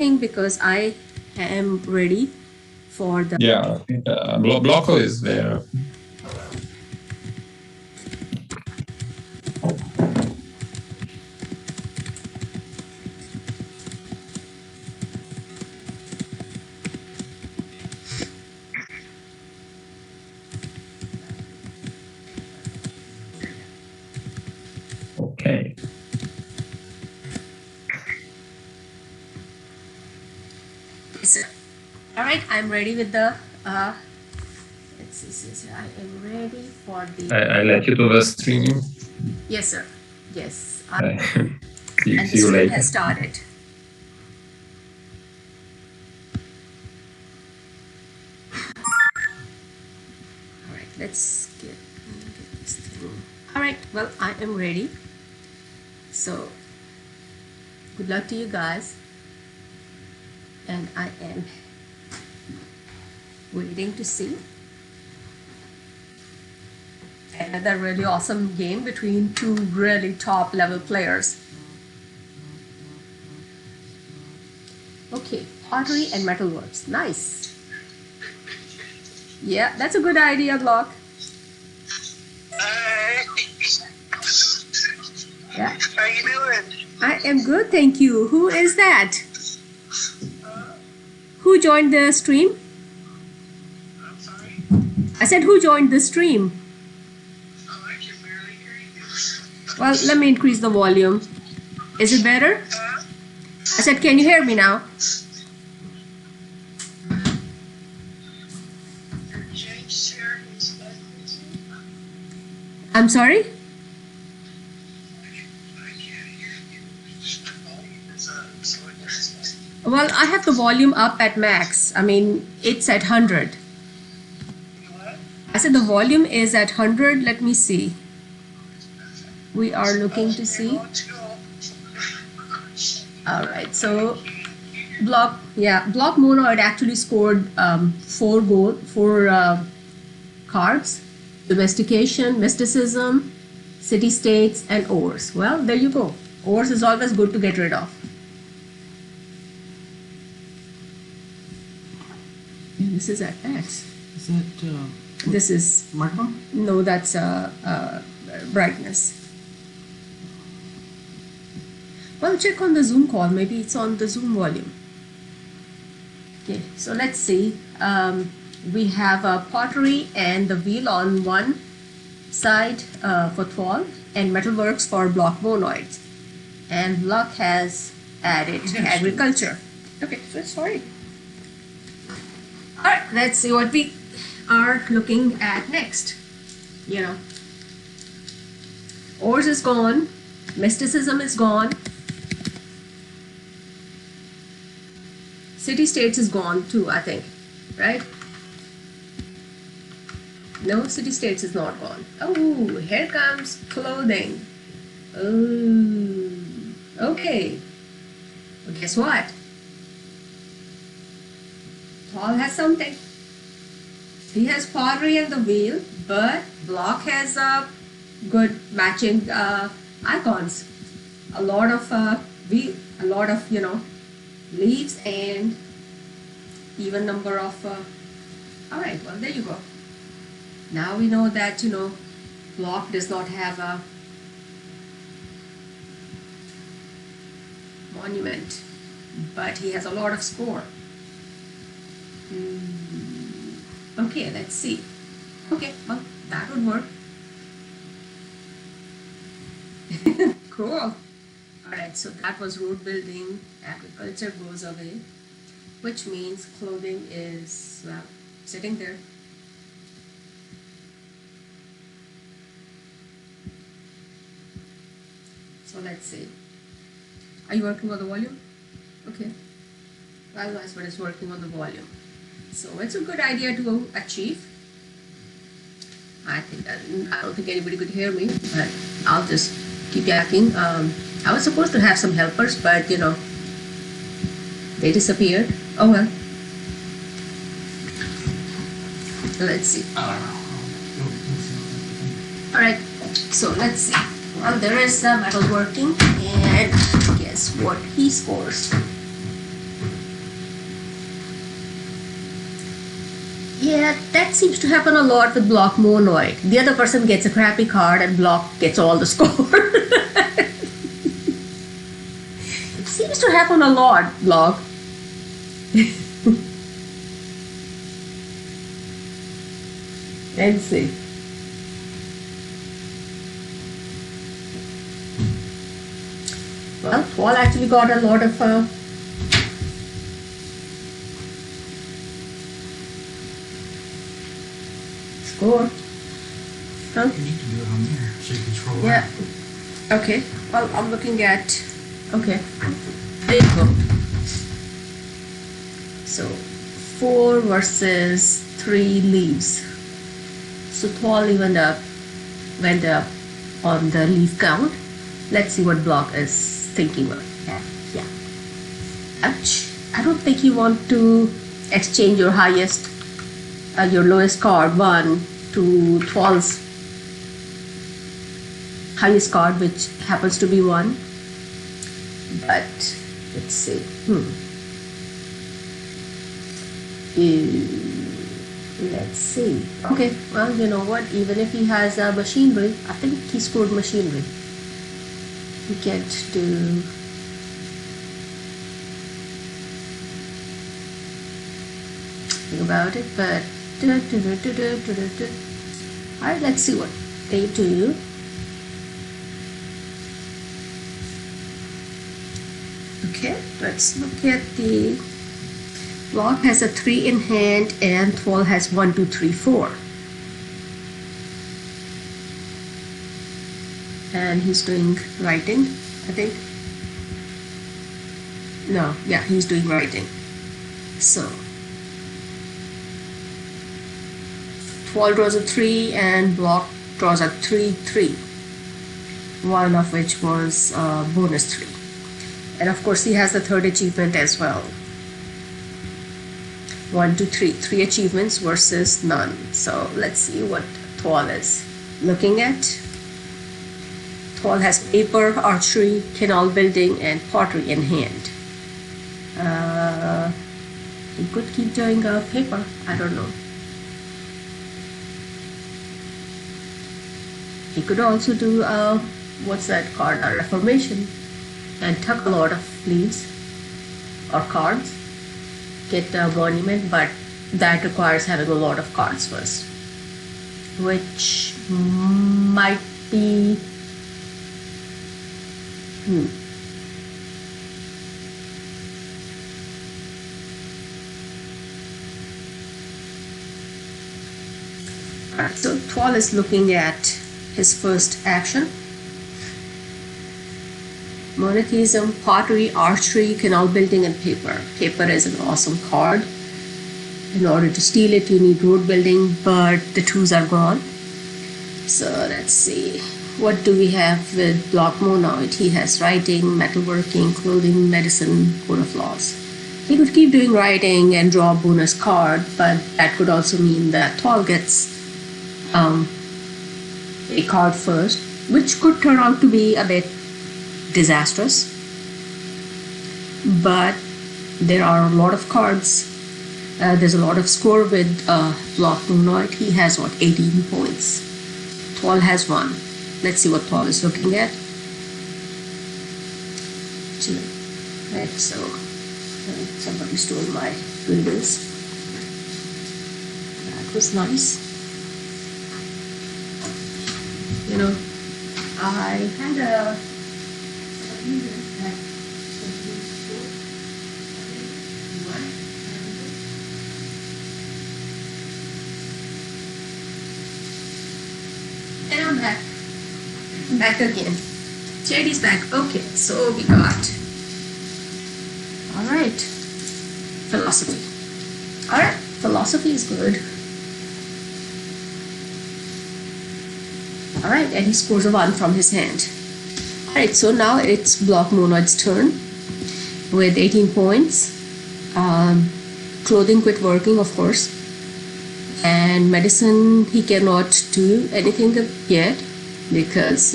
because I am ready for the. Yeah, Blocko is there. Okay. All right, I'm ready with the. Let's see. I am ready for the. I let you do the streaming. Yes, sir. Yes. See And the you stream later. has started. All right, let's get this through. All right, well, I am ready. So, good luck to you guys. And I am waiting to see another really awesome game between two really top level players. Okay, pottery and metalworks. Nice. Yeah, that's a good idea, Block. Hi. Yeah. How you doing? I am good, thank you. Who is that? Who joined the stream? I'm sorry. I said, who joined the stream? Oh, I can barely hear you. Well, let me increase the volume. Is it better? I said, can you hear me now? James here is I'm sorry? I can't hear you. The volume is up, so it does. Well, I have the volume up at max. I mean, it's at 100. What? I said the volume is at 100. Let me see. We are looking to see. All right, so blockmonoid actually scored 4 cards: domestication, mysticism, city states, and ores. Well, there you go. Ores is always good to get rid of. And this is at max. Is that This is microphone? no, that's brightness. Well, check on the Zoom call. Maybe it's on the Zoom volume. Okay, so let's see. We have pottery and the wheel on one side for thwol and metalworks for blockmonoids. And Block has added agriculture. Okay, so it's fine. All right, let's see what we are looking at next. You know, ores is gone, mysticism is gone, city states is gone too, I think, right? No, city states is not gone. Oh, here comes clothing. Oh, okay. Well, guess what? Paul has something. He has pottery and the wheel, but Block has good matching icons. A lot of leaves and even number of. All right, well there you go. Now we know that Block does not have a monument, but he has a lot of score. Okay, let's see. Okay, well, that would work. Cool. Alright, so that was road building, agriculture goes away, which means clothing is, well, sitting there. So let's see. Are you working on the volume? Okay. Well, that's what is working on the volume. So it's a good idea to achieve. I don't think anybody could hear me, but I'll just keep yakking. I was supposed to have some helpers, but they disappeared. Oh well. Let's see. Alright, so let's see. Well, there is metalworking, and guess what he scores? Yeah, that seems to happen a lot with blockmonoid. The other person gets a crappy card and block gets all the score. It seems to happen a lot, block. Let's see. Well, thwol actually got a lot of score. Huh? You need to do it on there so you control Yeah. that. Okay. Well, I'm looking at. Okay. There you go. So, 4 versus 3 leaves. So thwol went up on the leaf count. Let's see what block is thinking of. Yeah. Ouch. I don't think you want to exchange your your lowest card 1 to thwol's highest card, which happens to be 1. But let's see. Let's see. Okay, well, you know what? Even if he has a machinery, I think he scored machinery. He can't do. Think about it, but. Alright, let's see what they do. Okay, let's look at the block has a 3 in hand and thwol has 1, 2, 3, 4. And he's doing writing, I think. No, yeah, he's doing writing. So thwol draws a 3 and block draws a 3, 3. One of which was bonus 3. And of course he has the third achievement as well. 1, 2, 3. 3 achievements versus none. So let's see what thwol is looking at. Thwol has paper, archery, canal building, and pottery in hand. He could keep doing paper. I don't know. He could also do what's that card? A reformation, and tuck a lot of leaves or cards. Get a monument, but that requires having a lot of cards first, which might be Alright, so thwol is looking at his first action. Monotheism, pottery, archery, canal building, and paper. Paper is an awesome card. In order to steal it, you need road building, but the 2s are gone. So let's see. What do we have with blockmonoid? He has writing, metalworking, clothing, medicine, code of laws. He could keep doing writing and draw a bonus card, but that could also mean that thwol gets a card first, which could turn out to be a bit disastrous. But there are a lot of cards. There's a lot of score with blockmonoid. He has 18 points. Thwol has 1. Let's see what thwol is looking at. 2. Right, so somebody stole my readers. That was nice. You know, I had a and I'm back. I'm back again. JD's back. Okay, so we got. Alright. Philosophy. Alright, philosophy is good. Alright, and he scores a 1 from his hand. Alright, so now it's blockmonoid's turn with 18 points. Clothing quit working, of course. And medicine, he cannot do anything yet because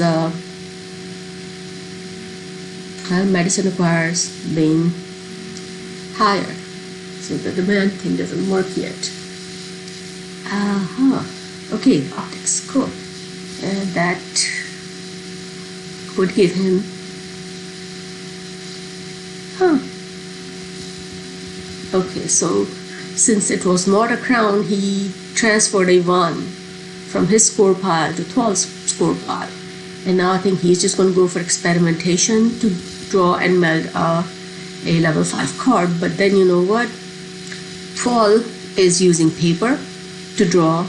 medicine requires being higher. So the demand thing doesn't work yet. Okay, optics, cool. And that would give him, okay, so since it was not a crown, he transferred a 1 from his score pile to thwol's score pile. And now I think he's just going to go for experimentation to draw and meld a level 5 card. But then you know what? thwol is using paper to draw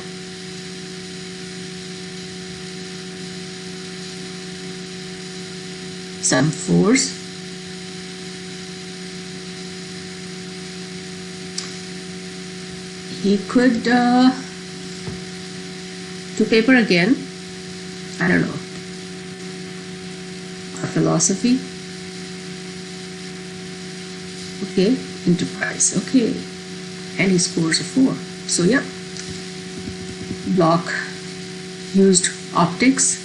some 4s. He could do paper again. I don't know. Or philosophy. Okay, enterprise. Okay, and he scores a 4. So yeah, block used optics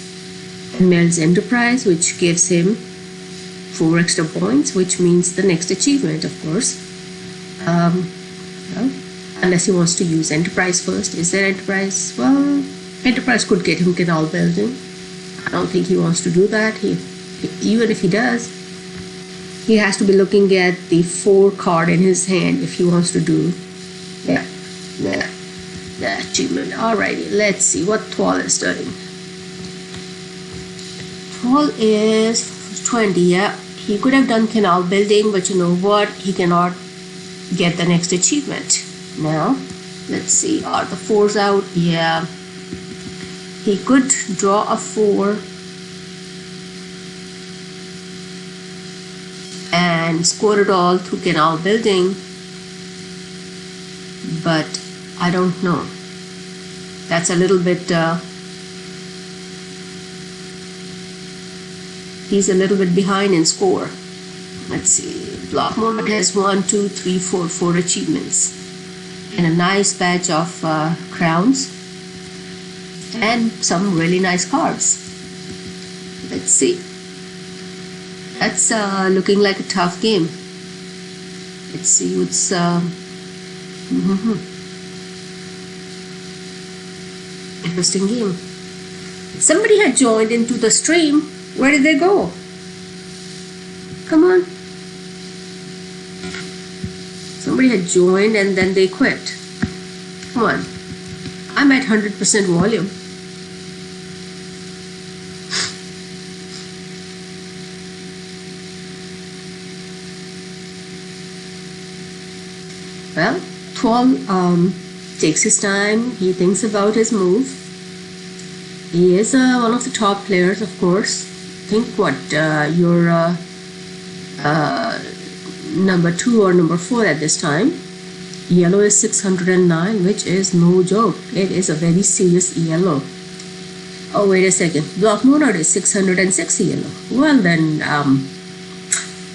and melds enterprise, which gives him 4 extra points, which means the next achievement, of course. Well, unless he wants to use enterprise first. Is there enterprise? Well, enterprise could get him canal building. I don't think he wants to do that. Even if he does, he has to be looking at the 4 card in his hand if he wants to do the achievement. Alrighty, let's see what thwol is doing. thwol is 20. Yeah, he could have done canal building, but you know what? He cannot get the next achievement. Now, let's see, are the 4s out? Yeah. He could draw a 4 and score it all through canal building, but I don't know. That's a little bit, he's a little bit behind in score. Let's see, blockmonoid has 1, 2, 3, 4 achievements and a nice batch of crowns and some really nice cards. Let's see. That's looking like a tough game. Let's see what's interesting game. Somebody had joined into the stream. Where did they go? Come on. Somebody had joined and then they quit. Come on. I'm at 100% volume. Well, thwol takes his time. He thinks about his move. He is one of the top players, of course. Think what your number 2 or number 4 at this time. Yellow is 609, which is no joke. It is a very serious yellow. Oh, wait a second. blockmonoid is 606 yellow. Well then,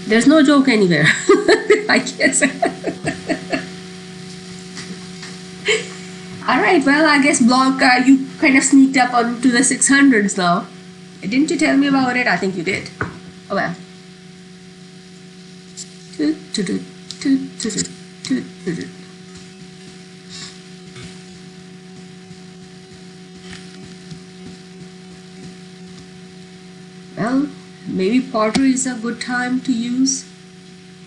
there's no joke anywhere. I guess. Alright, well, I guess block, you kind of sneaked up onto the 600s now. Didn't you tell me about it? I think you did. Oh well. Well, maybe pottery is a good time to use,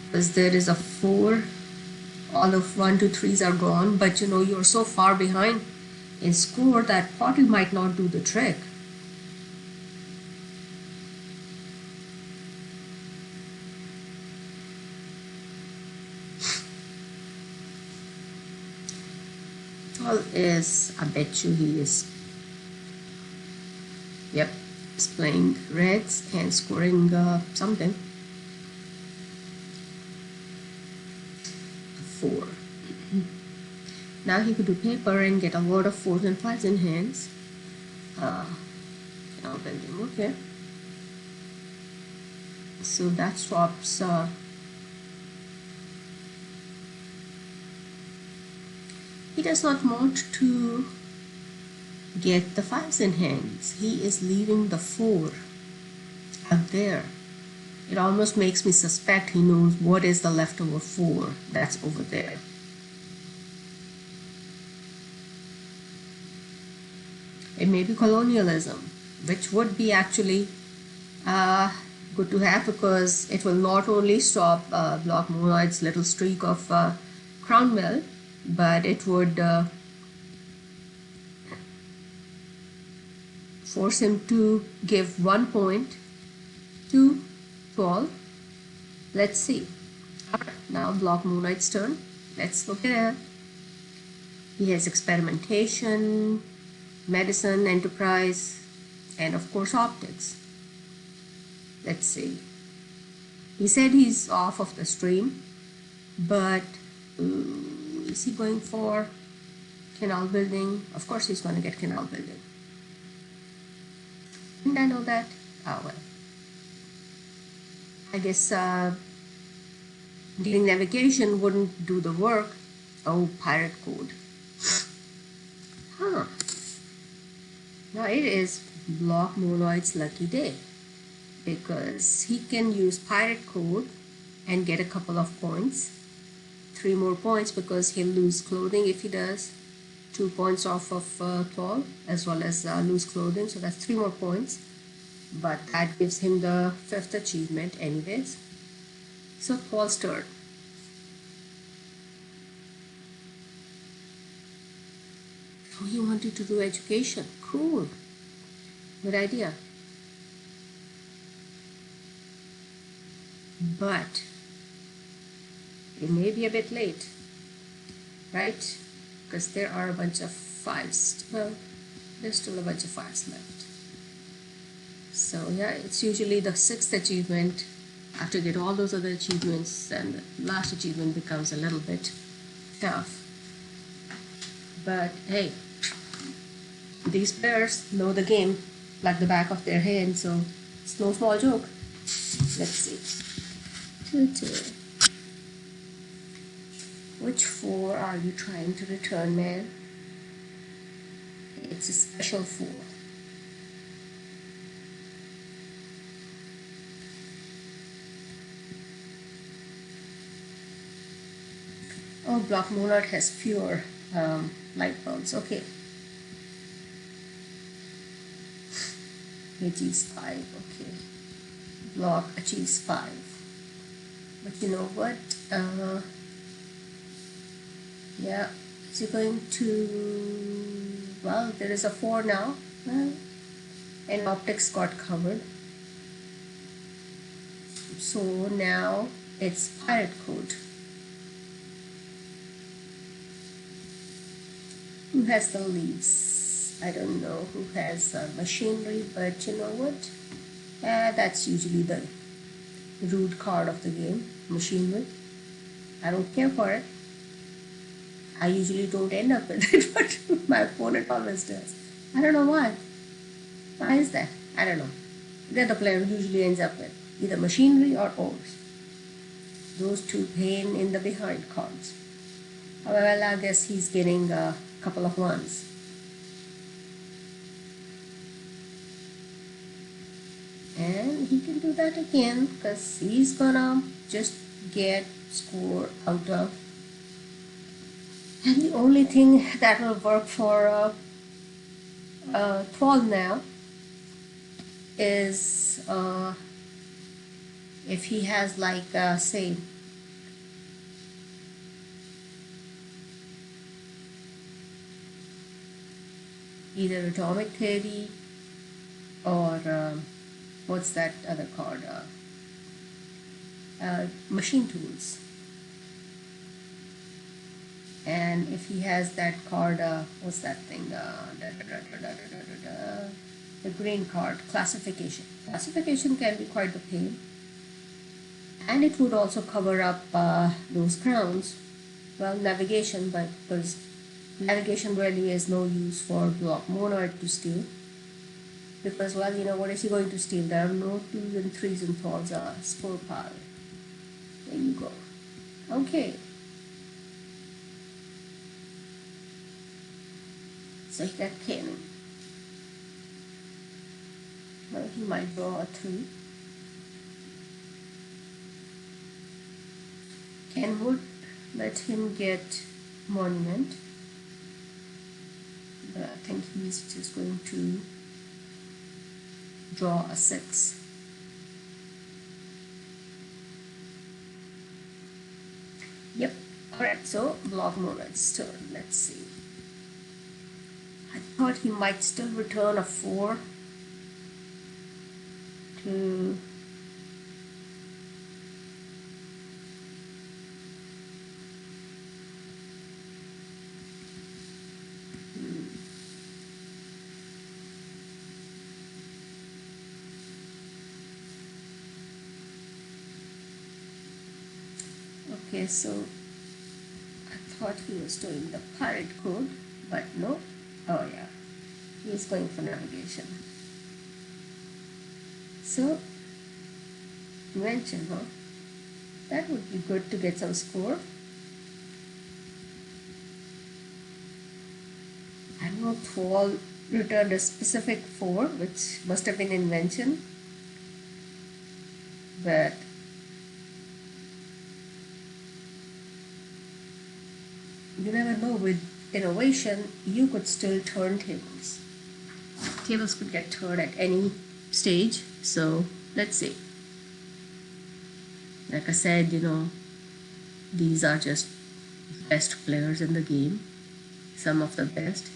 because there is a 4. All of 1, 2, 3s are gone, but you know you're so far behind in score that pottery might not do the trick. Well, is, I bet you he is, yep, he's playing reds and scoring something. 4. Now he could do paper and get a lot of 4s and 5s in hands. Building, okay. So that swaps. He does not want to get the 5s in hands. He is leaving the 4 out there. It almost makes me suspect he knows what is the leftover 4 that's over there. It may be colonialism, which would be actually good to have, because it will not only stop blockmonoid's little streak of crown mill, but it would force him to give 1 point to thwol. Let's see. Alright, now blockmonoid's turn. Let's look at it. He has experimentation, medicine, enterprise, and of course optics. Let's see. He said he's off of the stream, but is he going for canal building? Of course he's going to get canal building. Didn't I know that? Oh well. I guess getting navigation wouldn't do the work. Oh, pirate code. Huh. Now it is blockmonoid's lucky day, because he can use pirate code and get a couple of points. 3 more points, because he'll lose clothing if he does. 2 points off of thwol, as well as lose clothing, so that's 3 more points. But that gives him the 5th achievement anyways. So thwol's turn. Oh, he wanted to do education. Cool. Good idea. But it may be a bit late, right? Because there are a bunch of 5s. Well, there's still a bunch of 5s left. So yeah, it's usually the 6th achievement. After you get all those other achievements, and the last achievement becomes a little bit tough. But hey, these players know the game like the back of their hand, so it's no small joke. Let's see. Which 4 are you trying to return, man? It's a special 4. Oh, blockmonoid has fewer light bulbs. Okay. Achieves 5. Okay. Block achieves 5. But you know what? Yeah. Is he going to... Well, there is a 4 now. Well, and optics got covered. So now it's pirate code. Who has the leads? I don't know who has machinery, but you know what? That's usually the rude card of the game, machinery. I don't care for it. I usually don't end up with it, but my opponent always does. I don't know why. Why is that? I don't know. The other player usually ends up with either machinery or ores. Those 2 pain in the behind cards. Well, I guess he's getting a couple of 1s. And he can do that again, because he's gonna just get score out of. And the only thing that will work for thwol now is if he has like say either atomic theory or what's that other card, machine tools. And if he has that card, what's that thing, the green card, classification. Classification can be quite the pain, and it would also cover up those crowns. Well, navigation, but because navigation really is no use for blockmonoid to steal, because, well, you know, what is he going to steal? There are no 2s and 3s and 4s, spore pile. There you go. Okay. So he got cannon. Well, he might draw a 3. Ken would let him get monument. but I think he's just going to draw a 6. Yep. Alright, so blockmonoid's turn. Let's see. I thought he might still return a 4 to okay, so I thought he was doing the pirate code, but no. Oh yeah, he's going for navigation. So invention, huh? That would be good to get some score. I know thwol returned a specific 4, which must have been invention, but you never know. With innovation, you could still turn tables. Tables could get turned at any stage, so let's see. Like I said, these are just best players in the game, some of the best,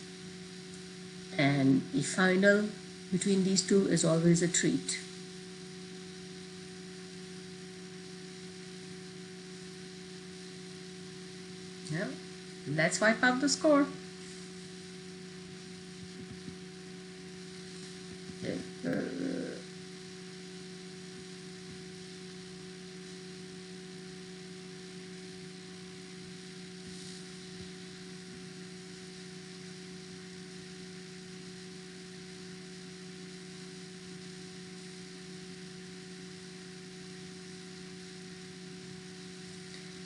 and the final between these two is always a treat. Yeah, let's wipe out the score.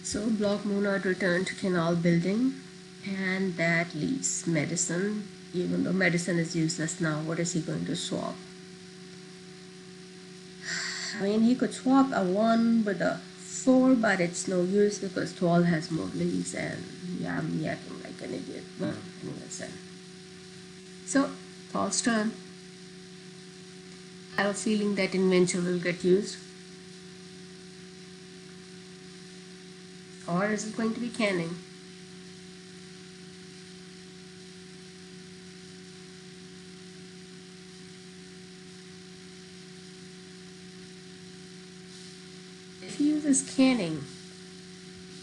So blockmonoid returned to canal building, and that leaves medicine. Even though medicine is useless now, what is he going to swap? I mean, he could swap a 1 with a 4, but it's no use because thwol has more leaves, and yeah, I'm yakking like an idiot. Well, anyways, so thwol's turn. I have a feeling that invention will get used. Or is it going to be canning? If he uses canning,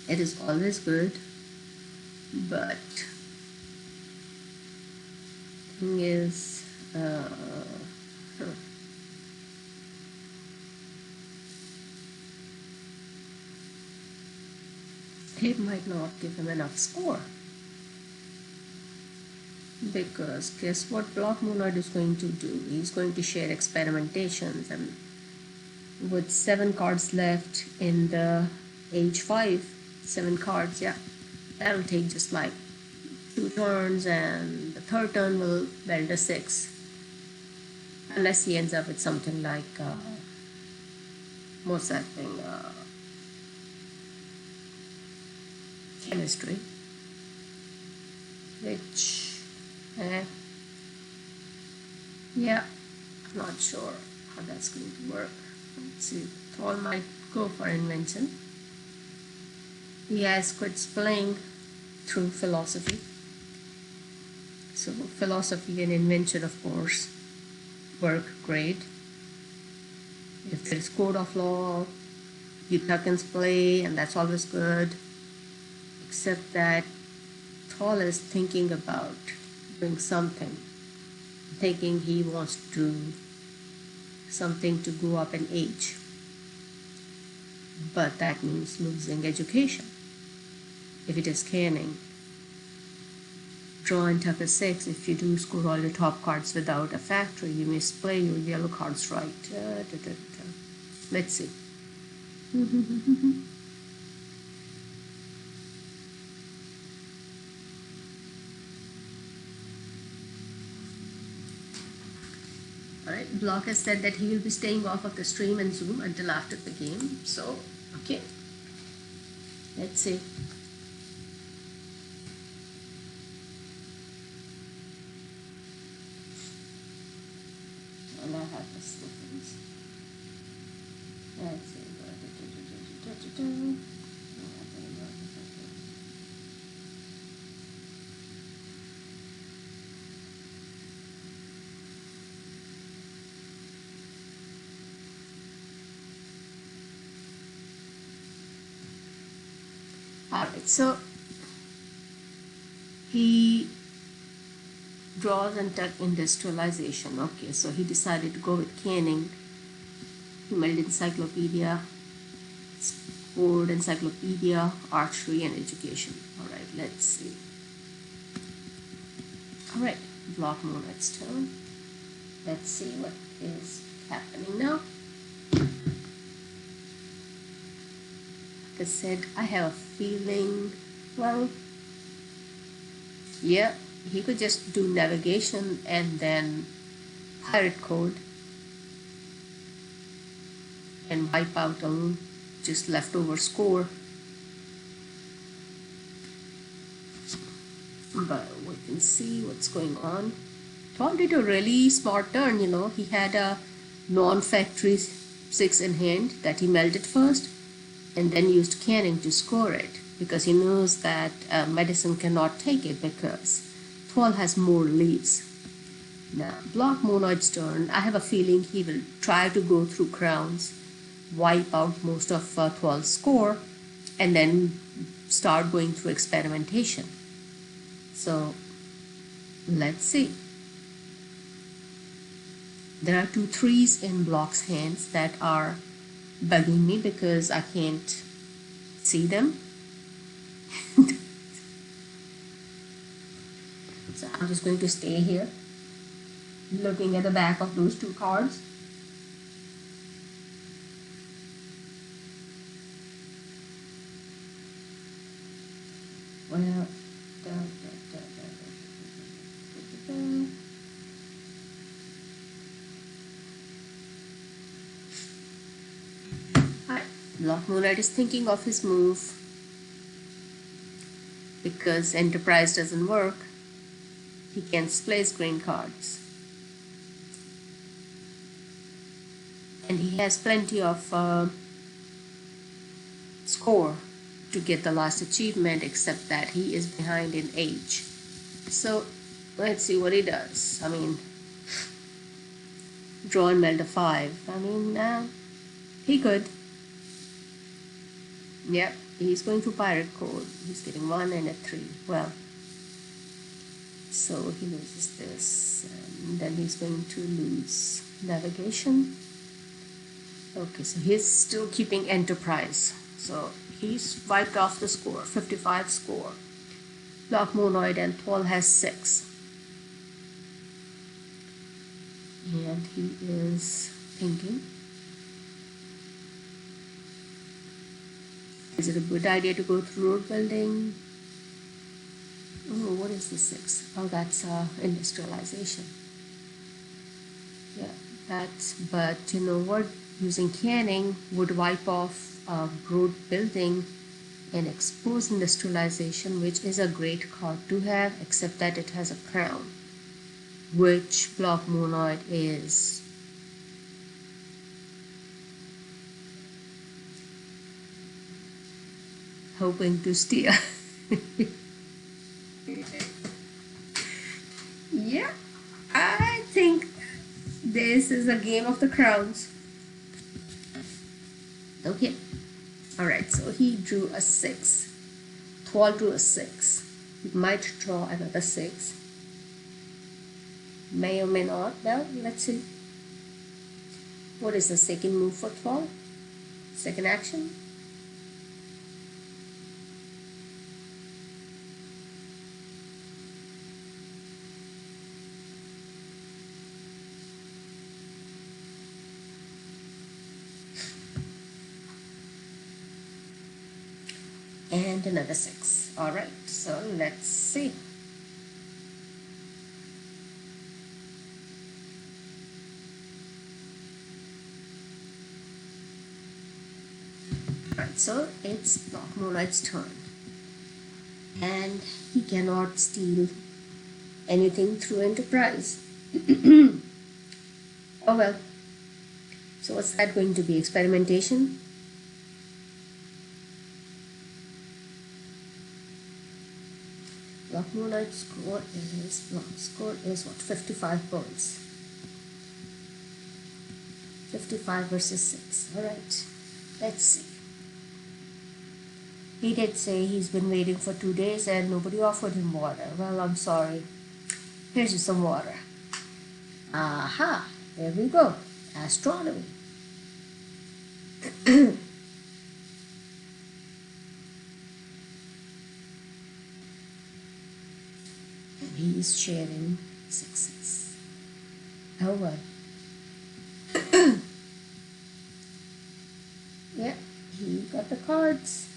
it is always good, but thing is, it might not give him enough score. Because guess what blockmonoid is going to do? He's going to share experimentations, and with 7 cards left in the age 5, 7 cards, yeah, that'll take just like 2 turns, and the third turn will build a 6. Unless he ends up with something like, what's that thing? Chemistry. Which, yeah, I'm not sure how that's going to work. Let's see. thwol might go for invention. He has quit playing through philosophy. So philosophy and invention, of course, work great. If there's code of law, you tuck and play, and that's always good. Except that thwol is thinking about doing something, thinking he wants to do something to go up in age. But that means losing education. If it is canning, draw and tuck a 6. If you do score all your top cards without a factory, you misplay your yellow cards right. Let's see. Alright, Block has said that he will be staying off of the stream and Zoom until after the game. So, okay. Let's see. have the sniffles. Let's see. Alright, so he draws and tech industrialization. Okay, so he decided to go with canning. He made encyclopedia, scored encyclopedia, archery, and education. Alright, let's see. Alright, blockmonoid's turn. Let's see what is happening now. Like I said, I have a feeling, well, yeah, he could just do navigation and then pirate code and wipe out on just leftover score. But we can see what's going on. thwol did a really smart turn, you know. He had a non-factory 6 in hand that he melted first and then used canning to score it because he knows that medicine cannot take it because thwol has more leaves. Now, blockmonoid's turn. I have a feeling he will try to go through crowns, wipe out most of thwol's score, and then start going through experimentation. So, let's see. There are 2 3s in Block's hands that are bugging me because I can't see them. So I'm just going to stay here looking at the back of those 2 cards. Well, blockmonoid is thinking of his move because Enterprise doesn't work. He can place green cards. And he has plenty of score to get the last achievement, except that he is behind in age. So let's see what he does. I mean, draw and meld a 5. I mean, he could. Yep, he's going to pirate code. He's getting 1 and a 3. Well, so he loses this, and then he's going to lose navigation. Okay, so he's still keeping Enterprise. So he's wiped off the score, 55 score. Blockmonoid and thwol has 6. And he is thinking, is it a good idea to go through road building? Oh, what is the 6? Oh, that's industrialization. Yeah, that's, but you know what? Using canning would wipe off road building and expose industrialization, which is a great card to have, except that it has a crown, which blockmonoid is hoping to steal. Yeah, I think this is a game of the crowns. Okay, alright, so he drew a 6. thwol drew a 6. He might draw another 6. May or may not. Well, let's see. What is the second move for thwol? Second action? And another 6. Alright, so let's see. Alright, so it's blockmonoid's turn. And he cannot steal anything through Enterprise. Oh well. So what's that going to be? Experimentation? Blockmonoid score is what? 55 points. 55 versus 6. Alright. Let's see. He did say he's been waiting for 2 days and nobody offered him water. Well, I'm sorry. Here's you some water. Aha! There we go. Astronomy. And he's sharing 6s. Oh well. Yeah, he got the cards.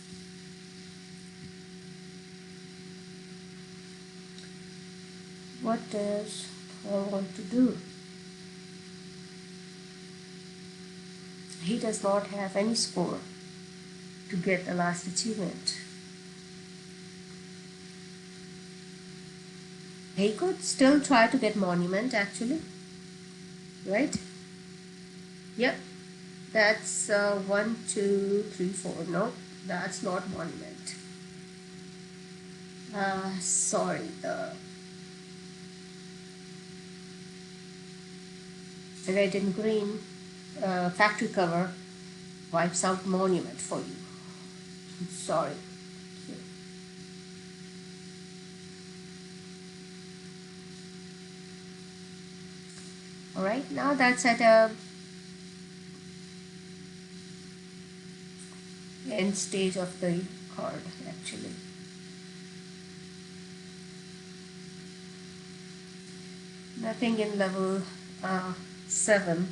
What does Paul want to do? He does not have any score to get the last achievement. He could still try to get monument actually, right? Yep, that's 1, 2, 3, 4. No, that's not monument. Sorry, the red and green factory cover wipes out monument for you. Sorry. Alright, now that's at a end stage of the card actually. Nothing in level 7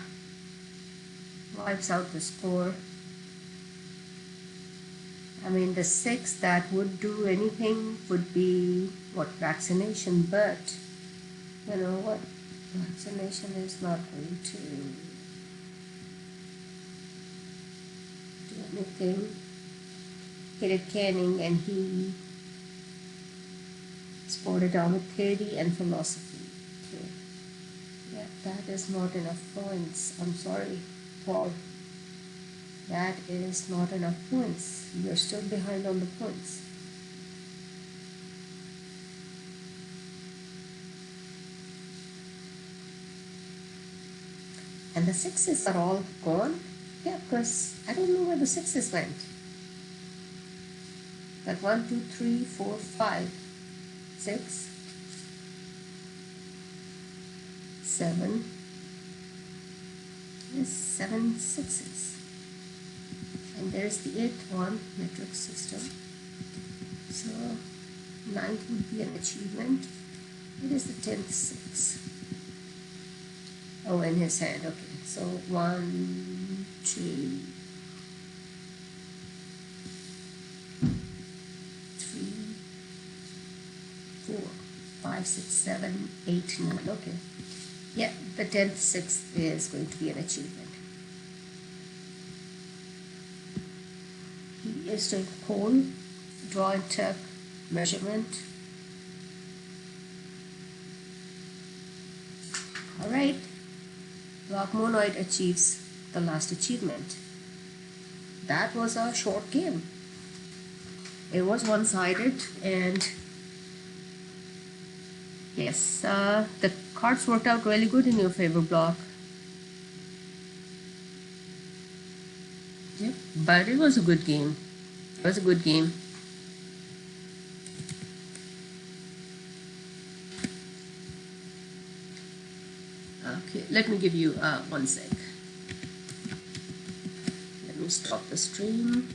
wipes out the score. I mean, the 6 that would do anything would be what, vaccination, but you know what, vaccination is not going to do anything. He did canning and he scored it down with 30 and philosophy. Okay. Yeah, that is not enough points. I'm sorry, Paul. That is not enough points. You're still behind on the points. And the 6s are all gone? Yeah, because I don't know where the 6s went. Got 1, 2, 3, 4, 5, 6, 7. Yes, 7 6s. And there's the 8th one, metric system. So 9th would be an achievement. It is the 10th 6. Oh, in his hand, okay. So 1, 2, 3, 4, 5, 6, 7, 8, 9. Okay. Yeah, the 10th 6 is going to be an achievement. He is doing coal, draw and tuck, measurement. Alright, blockmonoid achieves the last achievement. That was a short game. It was one-sided and yes, the cards worked out really good in your favor, Block. Yep, but it was a good game. It was a good game. Okay, let me give you 1 sec. Let me stop the stream.